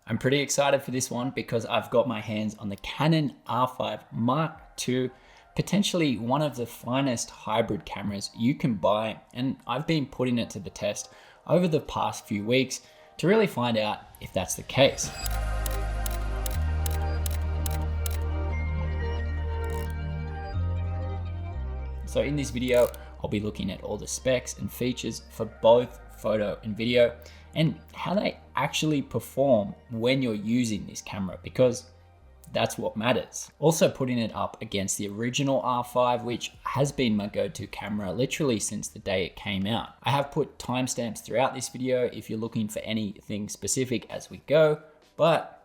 I'm pretty excited for this one because I've got my hands on the Canon R5 Mark II, potentially one of the finest hybrid cameras you can buy, and I've been putting it to the test over the past few weeks to really find out if that's the case. So in this video, I'll be looking at all the specs and features for both photo and video and how they actually perform when you're using this camera, because that's what matters. Also putting it up against the original R5, which has been my go-to camera literally since the day it came out. I have put timestamps throughout this video if you're looking for anything specific as we go, but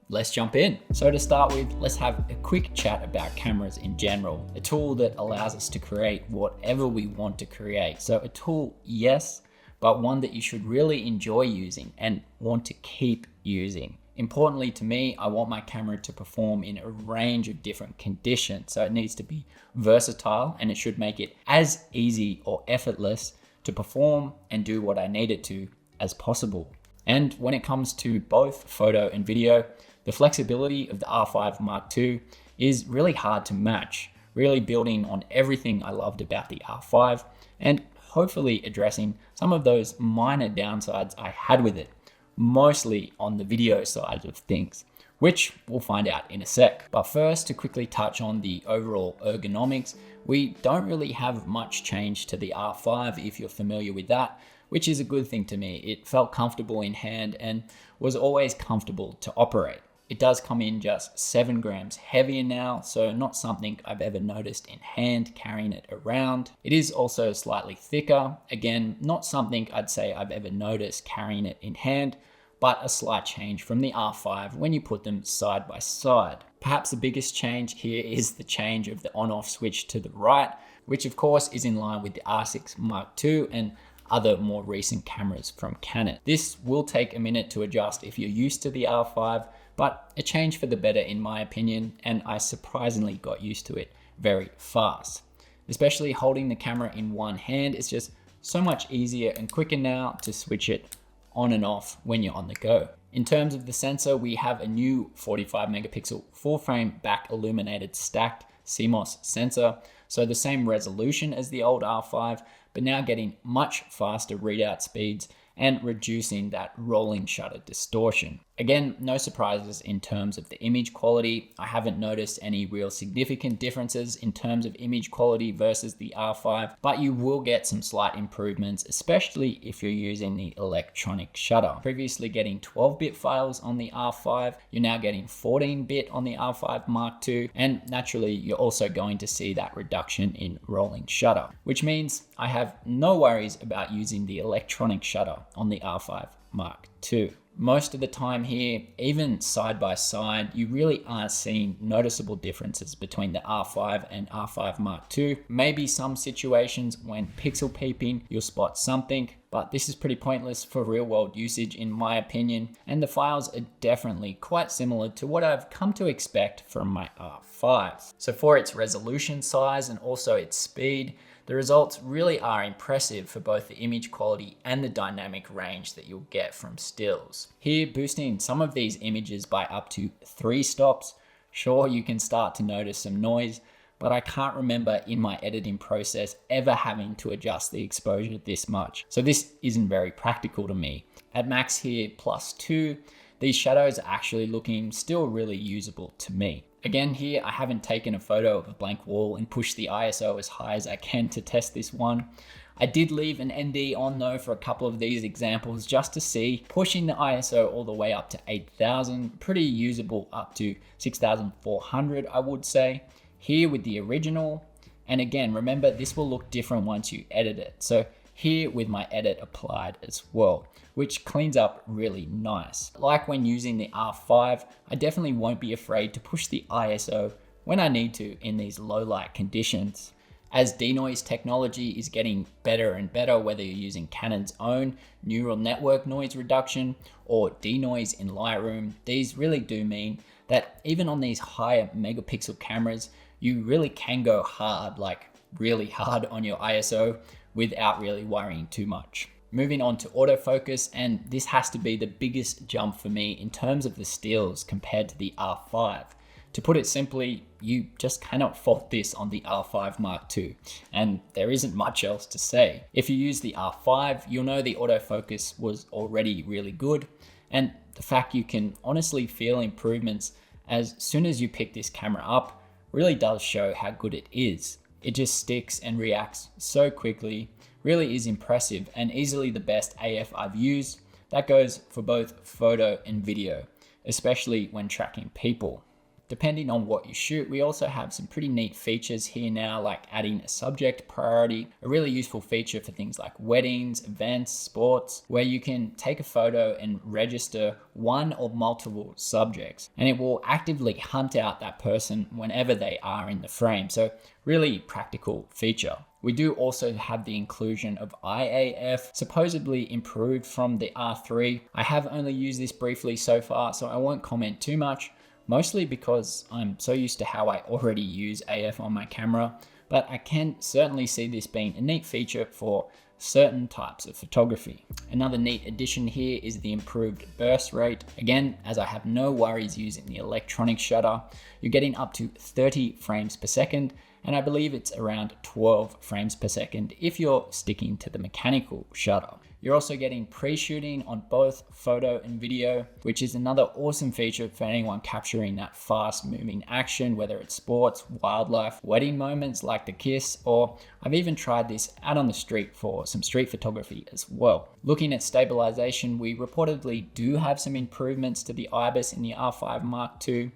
let's jump in. So to start with, let's have a quick chat about cameras in general, a tool that allows us to create whatever we want to create. So a tool, yes, but one that you should really enjoy using and want to keep using. Importantly to me, I want my camera to perform in a range of different conditions. So it needs to be versatile and it should make it as easy or effortless to perform and do what I need it to as possible. And when it comes to both photo and video, the flexibility of the R5 Mark II is really hard to match, really building on everything I loved about the R5 and hopefully addressing some of those minor downsides I had with it, mostly on the video side of things, which we'll find out in a sec. But first, to quickly touch on the overall ergonomics, we don't really have much change to the R5 if you're familiar with that, which is a good thing to me. It felt comfortable in hand and was always comfortable to operate. It does come in just 7 grams heavier now, so not something I've ever noticed in hand carrying it around. It is also slightly thicker. Again, not something I'd say I've ever noticed carrying it in hand, but a slight change from the R5 when you put them side by side. Perhaps the biggest change here is the change of the on-off switch to the right, which of course is in line with the R6 Mark II and other more recent cameras from Canon. This will take a minute to adjust if you're used to the R5, but a change for the better in my opinion, and I surprisingly got used to it very fast. Especially holding the camera in one hand, it's just so much easier and quicker now to switch it on and off when you're on the go. In terms of the sensor, we have a new 45 megapixel full frame back illuminated stacked CMOS sensor. So the same resolution as the old R5, but now getting much faster readout speeds and reducing that rolling shutter distortion. Again, no surprises in terms of the image quality. I haven't noticed any real significant differences in terms of image quality versus the R5, but you will get some slight improvements, especially if you're using the electronic shutter. Previously getting 12-bit files on the R5, you're now getting 14-bit on the R5 Mark II, and naturally you're also going to see that reduction in rolling shutter, which means I have no worries about using the electronic shutter on the R5 Mark II. Most of the time here, even side by side, you really aren't seeing noticeable differences between the R5 and R5 Mark II. Maybe some situations when pixel peeping, you'll spot something, but this is pretty pointless for real world usage in my opinion, and the files are definitely quite similar to what I've come to expect from my R5. So for its resolution size and also its speed, the results really are impressive for both the image quality and the dynamic range that you'll get from stills. Here, boosting some of these images by up to 3 stops. Sure, you can start to notice some noise, but I can't remember in my editing process ever having to adjust the exposure this much. So this isn't very practical to me. At max here, +2, these shadows are actually looking still really usable to me. Again here, I haven't taken a photo of a blank wall and pushed the ISO as high as I can to test this one. I did leave an ND on though for a couple of these examples just to see, pushing the ISO all the way up to 8,000, pretty usable up to 6,400 I would say. Here with the original, and again remember this will look different once you edit it. So here with my edit applied as well, which cleans up really nice. Like when using the R5, I definitely won't be afraid to push the ISO when I need to in these low light conditions. As denoise technology is getting better and better, whether you're using Canon's own neural network noise reduction or denoise in Lightroom, these really do mean that even on these higher megapixel cameras, you really can go hard, like really hard on your ISO without really worrying too much. Moving on to autofocus, and this has to be the biggest jump for me in terms of the stills compared to the R5. To put it simply, you just cannot fault this on the R5 Mark II, and there isn't much else to say. If you use the R5, you'll know the autofocus was already really good, and the fact you can honestly feel improvements as soon as you pick this camera up really does show how good it is. It just sticks and reacts so quickly, really is impressive, and easily the best AF I've used. That goes for both photo and video, especially when tracking people. Depending on what you shoot, we also have some pretty neat features here now, like adding a subject priority, a really useful feature for things like weddings, events, sports, where you can take a photo and register one or multiple subjects, and it will actively hunt out that person whenever they are in the frame. So really practical feature. We do also have the inclusion of IAF, supposedly improved from the R3. I have only used this briefly so far, so I won't comment too much, mostly because I'm so used to how I already use AF on my camera, but I can certainly see this being a neat feature for certain types of photography. Another neat addition here is the improved burst rate. Again, as I have no worries using the electronic shutter, you're getting up to 30 frames per second, and I believe it's around 12 frames per second if you're sticking to the mechanical shutter. You're also getting pre-shooting on both photo and video, which is another awesome feature for anyone capturing that fast moving action, whether it's sports, wildlife, wedding moments like the kiss, or I've even tried this out on the street for some street photography as well. Looking at stabilization, we reportedly do have some improvements to the IBIS in the R5 Mark II.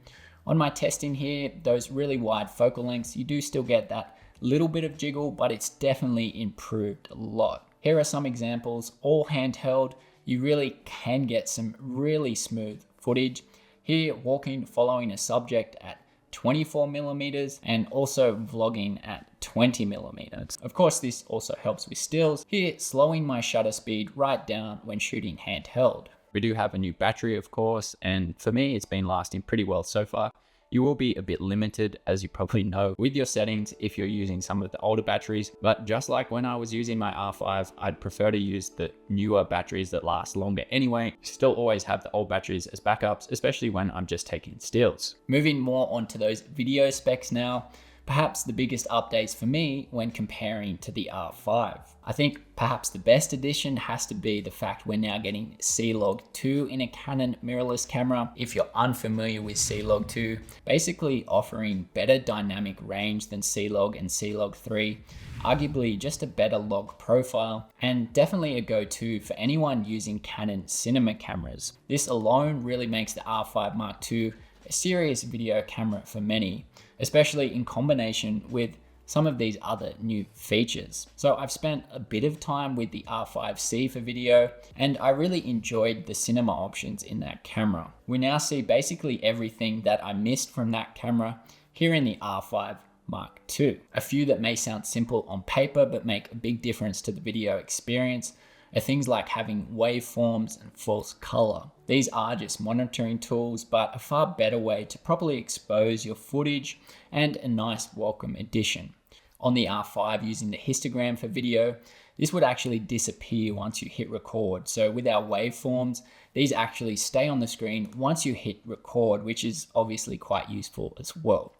On my testing here, those really wide focal lengths, you do still get that little bit of jiggle, but it's definitely improved a lot. Here are some examples, all handheld. You really can get some really smooth footage. Here, walking, following a subject at 24 millimeters and also vlogging at 20 millimeters. Of course, this also helps with stills. Here, slowing my shutter speed right down when shooting handheld. We do have a new battery, of course, and for me, it's been lasting pretty well so far. You will be a bit limited, as you probably know, with your settings if you're using some of the older batteries, but just like when I was using my R5, I'd prefer to use the newer batteries that last longer anyway. Still always have the old batteries as backups, especially when I'm just taking stills. Moving more onto those video specs now, perhaps the biggest updates for me when comparing to the R5. I think perhaps the best addition has to be the fact we're now getting C-Log 2 in a Canon mirrorless camera. If you're unfamiliar with C-Log 2, basically offering better dynamic range than C-Log and C-Log 3, arguably just a better log profile, and definitely a go-to for anyone using Canon cinema cameras. This alone really makes the R5 Mark II a serious video camera for many, especially in combination with some of these other new features. So I've spent a bit of time with the R5C for video, and I really enjoyed the cinema options in that camera. We now see basically everything that I missed from that camera here in the R5 Mark II. A few that may sound simple on paper but make a big difference to the video experience are things like having waveforms and false color. These are just monitoring tools, but a far better way to properly expose your footage and a nice welcome addition. On the R5, using the histogram for video, this would actually disappear once you hit record. So with our waveforms, these actually stay on the screen once you hit record, which is obviously quite useful as well.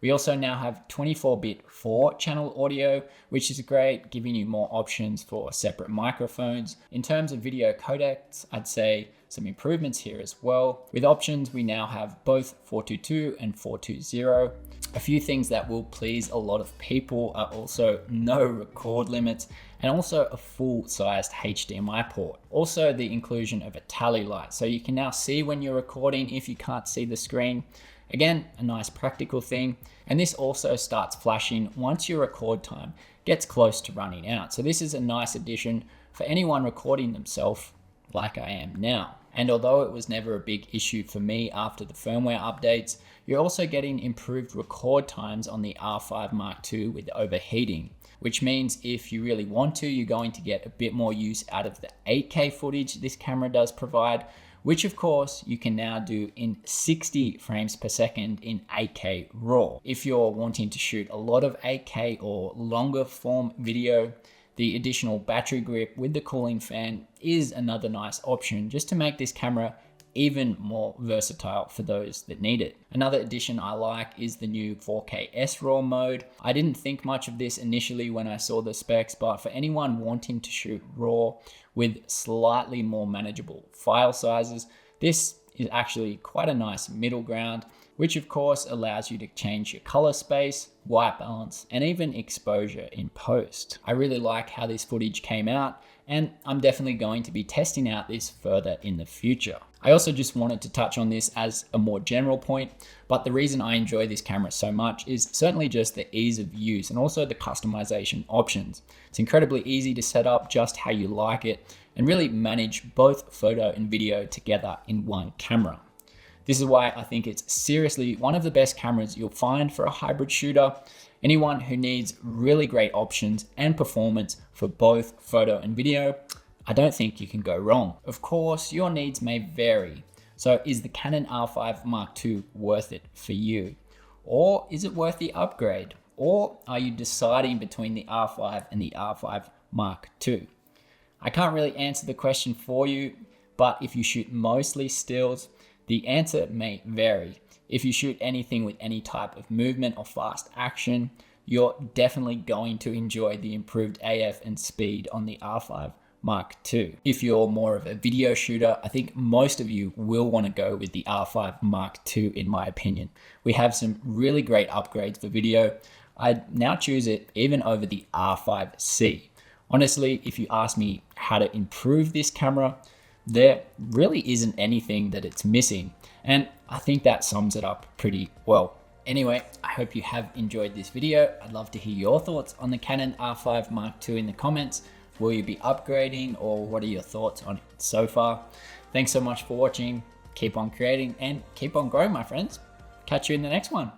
We also now have 24-bit 4-channel audio, which is great, giving you more options for separate microphones. In terms of video codecs, I'd say some improvements here as well. With options, we now have both 422 and 420. A few things that will please a lot of people are also no record limits and also a full-sized HDMI port. Also the inclusion of a tally light, so you can now see when you're recording if you can't see the screen. Again, a nice practical thing. And this also starts flashing once your record time gets close to running out. So this is a nice addition for anyone recording themselves like I am now. And although it was never a big issue for me after the firmware updates, you're also getting improved record times on the R5 Mark II with overheating, which means if you really want to, you're going to get a bit more use out of the 8K footage this camera does provide, which of course you can now do in 60 frames per second in 8K RAW. If you're wanting to shoot a lot of 8K or longer form video, the additional battery grip with the cooling fan is another nice option just to make this camera even more versatile for those that need it. Another addition I like is the new 4K SRAW mode. I didn't think much of this initially when I saw the specs, but for anyone wanting to shoot RAW with slightly more manageable file sizes, this is actually quite a nice middle ground, which of course allows you to change your color space, white balance, and even exposure in post. I really like how this footage came out, and I'm definitely going to be testing out this further in the future. I also just wanted to touch on this as a more general point, but the reason I enjoy this camera so much is certainly just the ease of use and also the customization options. It's incredibly easy to set up just how you like it and really manage both photo and video together in one camera. This is why I think it's seriously one of the best cameras you'll find for a hybrid shooter. Anyone who needs really great options and performance for both photo and video, I don't think you can go wrong. Of course, your needs may vary. So is the Canon R5 Mark II worth it for you? Or is it worth the upgrade? Or are you deciding between the R5 and the R5 Mark II? I can't really answer the question for you, but if you shoot mostly stills, the answer may vary. If you shoot anything with any type of movement or fast action, you're definitely going to enjoy the improved AF and speed on the R5 Mark II. If you're more of a video shooter, I think most of you will want to go with the R5 Mark II in my opinion. We have some really great upgrades for video. I'd now choose it even over the R5C. Honestly, if you ask me how to improve this camera, there really isn't anything that it's missing. And I think that sums it up pretty well. Anyway, I hope you have enjoyed this video. I'd love to hear your thoughts on the Canon R5 Mark II in the comments. Will you be upgrading, or what are your thoughts on it so far? Thanks so much for watching. Keep on creating and keep on growing, my friends. Catch you in the next one.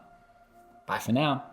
Bye for now.